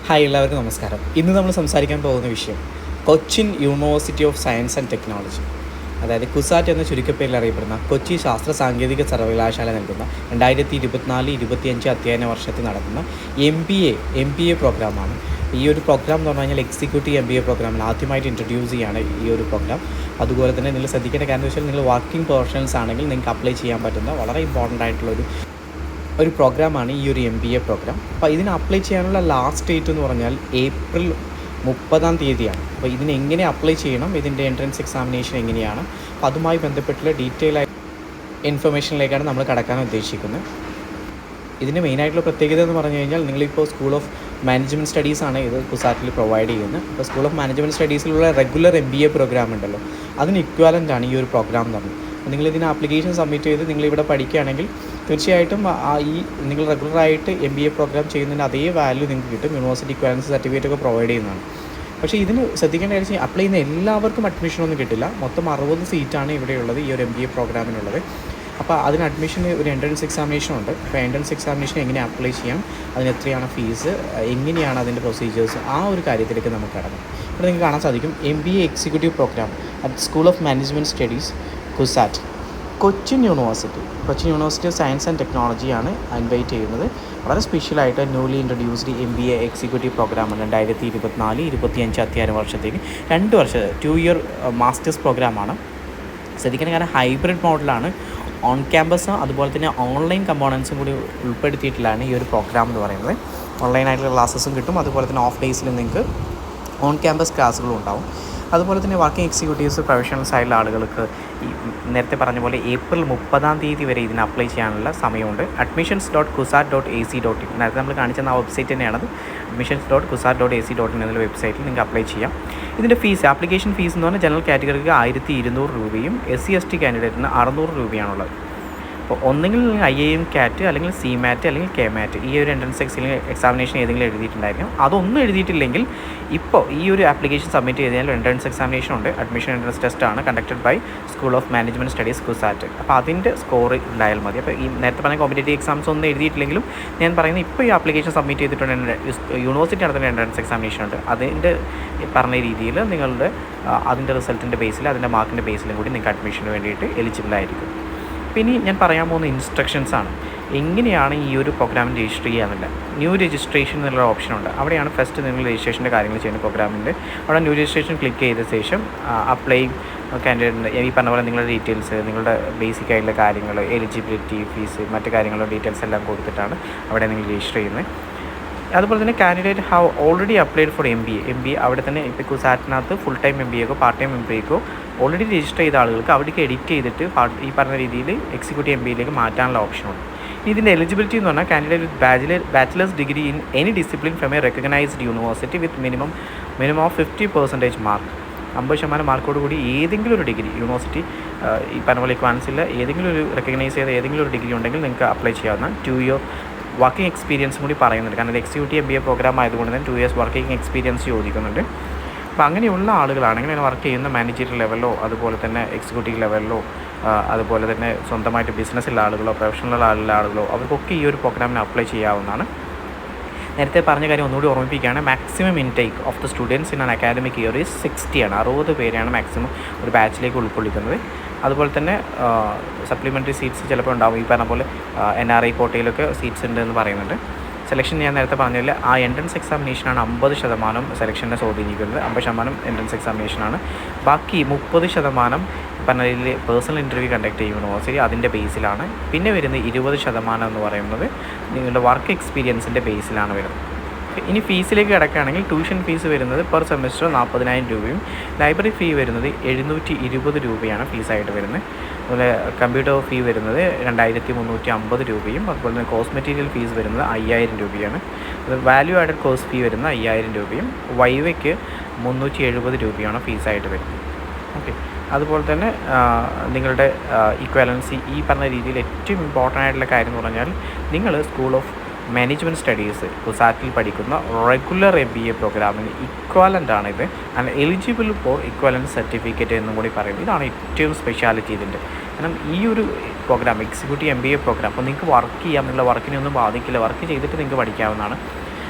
Hi, എല്ലാവർക്കും നമസ്കാരം. ഇന്ന് നമ്മൾ സംസാരിക്കാൻ പോകുന്ന വിഷയം Cochin university of science and technology, അതായത് കുസാറ്റ് എന്ന ചുരുക്കപ്പേരിൽ അറിയപ്പെടുന്ന കൊച്ചി ശാസ്ത്ര സാങ്കേതിക സർവകലാശാല നൽകുന്ന 2024-25 അധ്യയന വർഷത്തിൽ നടക്കുന്ന MBA പ്രോഗ്രാമാണ്. ഈ ഒരു പ്രോഗ്രാം എന്ന് പറഞ്ഞു കഴിഞ്ഞാൽ എക്സിക്യൂട്ടീവ് MBA പ്രോഗ്രാമിൽ ആദ്യമായിട്ട് ഇൻട്രൊഡ്യൂസ് ചെയ്യുകയാണ് ഈ ഒരു പ്രോഗ്രാം. അതുപോലെ തന്നെ നിങ്ങൾ ശ്രദ്ധിക്കേണ്ട കാര്യം എന്ന് വെച്ചാൽ നിങ്ങൾ വർക്കിംഗ് പ്രൊഫഷണൽസ് ആണെങ്കിൽ നിങ്ങൾക്ക് അപ്ലൈ ചെയ്യാൻ പറ്റുന്ന വളരെ ഇമ്പോർട്ടൻ്റ് ആയിട്ടുള്ളൊരു പ്രോഗ്രാമാണ് ഈ ഒരു MBA പ്രോഗ്രാം. അപ്പോൾ ഇതിന് അപ്ലൈ ചെയ്യാനുള്ള ലാസ്റ്റ് ഡേറ്റ് എന്ന് പറഞ്ഞാൽ ഏപ്രിൽ 30 അപ്പോൾ ഇതിന് എങ്ങനെ അപ്ലൈ ചെയ്യണം, ഇതിൻ്റെ എൻട്രൻസ് എക്സാമിനേഷൻ എങ്ങനെയാണ്, അപ്പോൾ അതുമായി ബന്ധപ്പെട്ടുള്ള ഡീറ്റെയിൽ ആയി ഇൻഫർമേഷനിലേക്കാണ് നമ്മൾ കടക്കാൻ ഉദ്ദേശിക്കുന്നത്. ഇതിൻ്റെ മെയിനായിട്ടുള്ള പ്രത്യേകത എന്ന് പറഞ്ഞു കഴിഞ്ഞാൽ നിങ്ങളിപ്പോൾ സ്കൂൾ ഓഫ് മാനേജ്മെൻറ്റ് സ്റ്റഡീസാണ് ഇത് കുസാറ്റിൽ പ്രൊവൈഡ് ചെയ്യുന്നത്. അപ്പോൾ സ്കൂൾ ഓഫ് മാനേജ്മെൻറ്റ് സ്റ്റഡീസിലുള്ള റെഗുലർ MBA പ്രോഗ്രാം ഉണ്ടല്ലോ, അതിന് ഇക്വാലൻ്റ് ആണ് ഈ ഒരു പ്രോഗ്രാം എന്ന് പറഞ്ഞത്. നിങ്ങളിതിന് ആപ്ലിക്കേഷൻ സബ്മിറ്റ് ചെയ്ത് നിങ്ങളിവിടെ പഠിക്കുകയാണെങ്കിൽ തീർച്ചയായിട്ടും ഈ നിങ്ങൾ റെഗുലറായിട്ട് MBA പ്രോഗ്രാം ചെയ്യുന്നതിന് അതേ വാല്യൂ നിങ്ങൾക്ക് കിട്ടും. യൂണിവേഴ്സിറ്റി ഇക്വാലൻസി സർട്ടിഫിക്കറ്റ് ഒക്കെ പ്രൊവൈഡ് ചെയ്യുന്നതാണ്. പക്ഷേ ഇതിന് ശ്രദ്ധിക്കേണ്ട കാര്യം, അപ്ലൈ ചെയ്യുന്ന എല്ലാവർക്കും അഡ്മിഷനൊന്നും കിട്ടില്ല. മൊത്തം 60 സീറ്റാണ് ഇവിടെയുള്ളത് ഈ ഒരു MBA പ്രോഗ്രാമിനുള്ളത്. അപ്പോൾ അതിന് അഡ്മിഷന് ഒരു എൻട്രൻസ് എക്സാമിനേഷൻ ഉണ്ട്. അപ്പോൾ എൻട്രൻസ് എക്സാമിനേഷൻ എങ്ങനെ അപ്ലൈ ചെയ്യാം, അതിന് എത്രയാണ് ഫീസ്, എങ്ങനെയാണ് അതിൻ്റെ പ്രൊസീജിയേഴ്സ്, ആ ഒരു കാര്യത്തിലേക്ക് നമുക്ക് കടക്കാം. ഇവിടെ നിങ്ങൾക്ക് കാണാൻ സാധിക്കും MBA executive programme at school of management studies CUSAT, Cochin university of science and ടെക്നോളജിയാണ് ഇൻവൈറ്റ് ചെയ്യുന്നത്. വളരെ സ്പെഷ്യലായിട്ട് ന്യൂലി ഇൻട്രൊഡ്യൂസ്ഡ് MBA എക്സിക്യൂട്ടീവ് പ്രോഗ്രാമാണ് 2024-25 അധ്യയന വർഷത്തേക്ക് 2 വർഷം 2 ഇയർ മാസ്റ്റേഴ്സ് പ്രോഗ്രാമാണ്. ശ്രദ്ധിക്കുന്ന കാരണം ഹൈബ്രിഡ് മോഡലാണ്. ഓൺ ക്യാമ്പസ് അതുപോലെ തന്നെ ഓൺലൈൻ കമ്പോണൻസും കൂടി ഉൾപ്പെടുത്തിയിട്ടുള്ളതാണ് ഈ ഒരു പ്രോഗ്രാം എന്ന് പറയുന്നത്. ഓൺലൈനായിട്ടുള്ള ക്ലാസ്സസും കിട്ടും, അതുപോലെ തന്നെ ഓഫ് ഡേയ്സിൽ നിങ്ങൾക്ക് ഓൺ ക്യാമ്പസ് ക്ലാസ്സുകളും ഉണ്ടാവും. അതുപോലെ തന്നെ വർക്കിംഗ് എക്സിക്യൂട്ടീവ്സ് പ്രൊഫഷണൽസ് ആയിട്ടുള്ള ആളുകൾക്ക് ഈ നേരത്തെ പറഞ്ഞ പോലെ ഏപ്രിൽ 30 വരെ ഇതിന് അപ്ലൈ ചെയ്യാനുള്ള സമയമുണ്ട്. admissions.kusat.ac.in നേരത്തെ നമ്മൾ കാണിച്ചെന്ന ആ വെബ്സൈറ്റ് തന്നെയാണത്. admissions.kusat.ac.in എന്നുള്ള വെബ്സൈറ്റിൽ നിങ്ങൾക്ക് അപ്ലൈ ചെയ്യാം. ഇതിൻ്റെ ഫീസ്, ആപ്ലിക്കേഷൻ ഫീസ് എന്ന് പറഞ്ഞാൽ ജനറൽ കാറ്റഗറിക്ക് 1200 രൂപയും SC/ST കാൻഡിഡേറ്റിന് 600 രൂപയാണുള്ളത്. അപ്പോൾ ഒന്നെങ്കിൽ IIM CAT അല്ലെങ്കിൽ CMAT അല്ലെങ്കിൽ KMAT ഈ ഒരു എൻട്രൻസ് എക്സാമിനേഷൻ ഏതെങ്കിലും എഴുതിയിട്ടുണ്ടായിരിക്കും. അതൊന്നും എഴുതിയിട്ടില്ലെങ്കിൽ ഇപ്പോൾ ഈ ഒരു ആപ്ലിക്കേഷൻ സബ്മിറ്റ് ചെയ്താൽ എൻട്രൻസ് എക്സാമിനേഷൻ ഉണ്ട്. അഡ്മിഷൻ എൻട്രൻസ് ടെസ്റ്റ് ആണ് conducted by school of management studies CUSAT. അപ്പോൾ അതിൻ്റെ സ്കോർ ഉണ്ടായാൽ മതി. അപ്പോൾ ഈ നേരത്തെ പറഞ്ഞ കോമ്പറ്റേറ്റീവ് എക്സാംസ് ഒന്നും എഴുതിയിട്ടില്ലെങ്കിലും ഞാൻ പറയുന്നത് ഇപ്പോൾ ഈ ആപ്ലിക്കേഷൻ സബ്മിറ്റ് ചെയ്തിട്ടുണ്ട്, യൂണിവേഴ്സിറ്റി നടത്തുന്ന എൻട്രൻസ് എക്സാമിനേഷൻ ഉണ്ട്, അതിൻ്റെ പറഞ്ഞ രീതിയിൽ നിങ്ങളുടെ അതിൻ്റെ റിസൾട്ടിൻ്റെ ബേസിൽ അതിൻ്റെ മാർക്കിൻ്റെ ബേസിലും കൂടി നിങ്ങൾക്ക് അഡ്മിഷന് വേണ്ടിയിട്ട് എലിജിബിൾ ആയിരിക്കും. പിന്നെ ഞാൻ പറയാൻ പോകുന്ന ഇൻസ്ട്രക്ഷൻസാണ് എങ്ങനെയാണ് ഈ ഒരു പ്രോഗ്രാമിൽ രജിസ്റ്റർ ചെയ്യാമെന്നില്ല. ന്യൂ രജിസ്ട്രേഷൻ എന്നുള്ള ഓപ്ഷനുണ്ട്. അവിടെയാണ് ഫസ്റ്റ് നിങ്ങൾ രജിസ്ട്രേഷൻ്റെ കാര്യങ്ങൾ ചെയ്യുന്ന പ്രോഗ്രാമിൻ്റെ. അവിടെ ന്യൂ രജിസ്ട്രേഷൻ ക്ലിക്ക് ചെയ്ത ശേഷം അപ്ലൈ കാൻഡിഡേറ്റിൻ്റെ ഈ പറഞ്ഞ പോലെ നിങ്ങളുടെ ഡീറ്റെയിൽസ്, നിങ്ങളുടെ ബേസിക് ആയിട്ടുള്ള കാര്യങ്ങൾ, എലിജിബിലിറ്റി, ഫീസ്, മറ്റ് കാര്യങ്ങളുടെ ഡീറ്റെയിൽസ് എല്ലാം കൊടുത്തിട്ടാണ് അവിടെ നിങ്ങൾ രജിസ്റ്റർ ചെയ്യുന്നത്. അതുപോലെ തന്നെ candidate have already applied for MBA അവിടെ തന്നെ ഇപ്പോൾ കുസാറ്റിനകത്ത് ഫുൾ ടൈം MBAക്കോ പാർട്ട് ടൈം MBAക്കോ ഓൾറെഡി രജിസ്റ്റർ ചെയ്ത ആളുകൾക്ക് അവിടേക്ക് എഡിറ്റ് ചെയ്തിട്ട് ഈ പറഞ്ഞ രീതിയിൽ എക്സിക്യൂട്ടീവ് MBAയിലേക്ക് മാറ്റാനുള്ള ഓപ്ഷനുണ്ട്. ഇതിൻ്റെ എലിജിബിലിറ്റി എന്ന് പറഞ്ഞാൽ candidate with bachelor's degree in any discipline from a recognised university with minimum of 50% mark, 50% മാർക്കോട് കൂടി ഏതെങ്കിലും ഒരു ഡിഗ്രി യൂണിവേഴ്സിറ്റി ഈ പറഞ്ഞ പോലെ ഇക്വാൻസിൽ ഏതെങ്കിലും ഒരു റെക്കഗ്നൈസ് ചെയ്ത ഏതെങ്കിലും ഒരു ഡിഗ്രി ഉണ്ടെങ്കിൽ നിങ്ങൾക്ക് അപ്ലൈ ചെയ്യാവുന്ന 2 ഇയർ വർക്കിംഗ് എക്സ്പീരിയൻസും കൂടി പറയുന്നുണ്ട്. കാരണം ഇത് എക്സിക്യൂട്ടീവ് MBA പ്രോഗ്രാം ആയതുകൊണ്ട് തന്നെ 2 ഇയേഴ്സ് വർക്കിംഗ് എക്സ്പീരിയൻസ് ചോദിക്കുന്നുണ്ട്. അപ്പോൾ അങ്ങനെയുള്ള ആളുകളാണെങ്കിൽ അങ്ങനെ വർക്ക് ചെയ്യുന്ന മാനേജറിയൽ ലെവലിലോ അതുപോലെ തന്നെ എക്സിക്യൂട്ടീവ് ലെവലിലോ അതുപോലെ തന്നെ സ്വന്തമായിട്ട് ബിസിനസ്സുള്ള ആളുകളോ പ്രൊഫഷണൽ ആളുകളോ അവർക്കൊക്കെ ഈ ഒരു പ്രോഗ്രാമിന് അപ്ലൈ ചെയ്യാവുന്നതാണ്. നേരത്തെ പറഞ്ഞ കാര്യം ഒന്നുകൂടി ഓർമ്മിപ്പിക്കുകയാണ്. Maximum intake of the students in an academic year 60 ആണ്. 60 പേരെയാണ് മാക്സിമം ഒരു ബാച്ചിലേക്ക് ഉൾക്കൊള്ളിക്കുന്നത്. അതുപോലെ തന്നെ സപ്ലിമെൻ്ററി സീറ്റ്സ് ചിലപ്പോൾ ഉണ്ടാവും. ഈ പറഞ്ഞ പോലെ NRI കോട്ടയിലൊക്കെ സീറ്റ്സ് ഉണ്ട് എന്ന് പറയുന്നുണ്ട്. സെലക്ഷൻ ഞാൻ നേരത്തെ പറഞ്ഞില്ല, ആ എൻട്രൻസ് എക്സാമിനേഷനാണ് 50% സെലക്ഷനെ സ്വാധീനിക്കുന്നത്. 50% എൻട്രൻസ് എക്സാമിനേഷനാണ്. ബാക്കി 30% പറഞ്ഞ രീതിയിൽ പേഴ്സണൽ ഇൻ്റർവ്യൂ കണ്ടക്ട് ചെയ്യും യൂണിവേഴ്സിറ്റി, അതിൻ്റെ ബേസിലാണ്. പിന്നെ വരുന്നത് 20% എന്ന് പറയുന്നത് നിങ്ങളുടെ വർക്ക് എക്സ്പീരിയൻസിൻ്റെ ബേസിലാണ് വരുന്നത്. ഇനി ഫീസിലേക്ക് കിടക്കുകയാണെങ്കിൽ ട്യൂഷൻ ഫീസ് വരുന്നത് പെർ സെമസ്റ്റർ 40,000 രൂപയും ലൈബ്രറി ഫീ വരുന്നത് 720 രൂപയാണ് ഫീസായിട്ട് വരുന്നത്. അതുപോലെ കമ്പ്യൂട്ടർ ഫീ വരുന്നത് 2350 രൂപയും അതുപോലെ തന്നെ കോഴ്സ് മെറ്റീരിയൽ ഫീസ് വരുന്നത് 5000 രൂപയാണ്. അത് വാല്യൂ ആഡഡ് കോഴ്സ് ഫീ വരുന്നത് 5000 രൂപയും വൈവയ്ക്ക് 370 രൂപയാണ് ഫീസായിട്ട് വരുന്നത്. ഓക്കെ, അതുപോലെ തന്നെ നിങ്ങളുടെ ഇക്വാലൻസി ഈ പറഞ്ഞ രീതിയിൽ ഏറ്റവും ഇമ്പോർട്ടൻ്റ് ആയിട്ടുള്ള കാര്യം എന്ന് പറഞ്ഞാൽ നിങ്ങൾ സ്കൂൾ ഓഫ് മാനേജ്മെൻറ്റ് സ്റ്റഡീസ് കുസാറ്റിൽ പഠിക്കുന്ന റെഗുലർ MBA പ്രോഗ്രാമിന് ഇക്വാലൻ്റ് ആണിത്. And eligible for equivalence certificate എന്നും കൂടി പറയുന്നത്. ഇതാണ് ഏറ്റവും സ്പെഷ്യാലിറ്റി ഇതിൻ്റെ. കാരണം ഈ ഒരു പ്രോഗ്രാം എക്സിക്യൂട്ടീവ് MBA പ്രോഗ്രാം അപ്പോൾ നിങ്ങൾക്ക് വർക്ക് ചെയ്യാം, നിങ്ങളുടെ വർക്കിനെ ഒന്നും ബാധിക്കില്ല, വർക്ക് ചെയ്തിട്ട് നിങ്ങൾക്ക് പഠിക്കാവുന്നതാണ്.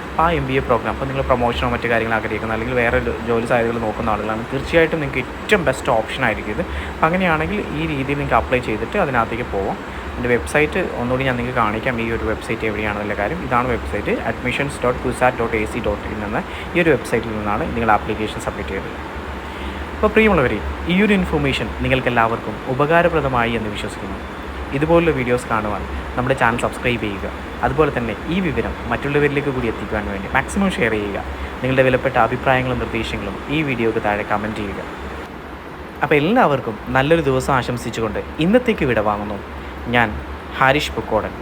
അപ്പോൾ ആ MBA പ്രോഗ്രാം അപ്പോൾ നിങ്ങൾ പ്രൊമോഷനോ മറ്റു കാര്യങ്ങൾ ആഗ്രഹിക്കുന്ന അല്ലെങ്കിൽ വേറെ ജോലി സാധ്യതകൾ നോക്കുന്ന ആളുകളാണ് തീർച്ചയായിട്ടും നിങ്ങൾക്ക് ഏറ്റവും ബെസ്റ്റ് ഓപ്ഷൻ ആയിരിക്കും ഇത്. അപ്പോൾ അങ്ങനെയാണെങ്കിൽ ഈ രീതിയിൽ നിങ്ങൾക്ക് അപ്ലൈ ചെയ്തിട്ട് അതിനകത്തേക്ക് പോവാം. എൻ്റെ വെബ്സൈറ്റ് ഒന്നുകൂടി ഞാൻ നിങ്ങൾക്ക് കാണിക്കാം. ഈ ഒരു വെബ്സൈറ്റ് എവിടെയാണെന്നുള്ള കാര്യം ഇതാണ് വെബ്സൈറ്റ് admissions.kusat.ac.in എന്ന ഈ ഒരു വെബ്സൈറ്റിൽ നിന്നാണ് നിങ്ങൾ ആപ്ലിക്കേഷൻ സബ്മിറ്റ് ചെയ്തത്. അപ്പോൾ പ്രിയമുള്ളവരെ, ഈ ഒരു ഇൻഫർമേഷൻ നിങ്ങൾക്കെല്ലാവർക്കും ഉപകാരപ്രദമായി എന്ന് വിശ്വസിക്കുന്നു. ഇതുപോലുള്ള വീഡിയോസ് കാണുവാൻ നമ്മുടെ ചാനൽ സബ്സ്ക്രൈബ് ചെയ്യുക. അതുപോലെ തന്നെ ഈ വിവരം മറ്റുള്ളവരിലേക്ക് കൂടി എത്തിക്കുവാൻ വേണ്ടി മാക്സിമം ഷെയർ ചെയ്യുക. നിങ്ങളുടെ വിലപ്പെട്ട അഭിപ്രായങ്ങളും നിർദ്ദേശങ്ങളും ഈ വീഡിയോയ്ക്ക് താഴെ കമൻറ്റ് ചെയ്യുക. അപ്പോൾ എല്ലാവർക്കും നല്ലൊരു ദിവസം ആശംസിച്ചുകൊണ്ട് ഇന്നത്തേക്ക് വിട വാങ്ങുന്നു. ഞാൻ ഹാരിഷ് പുക്കോടൻ.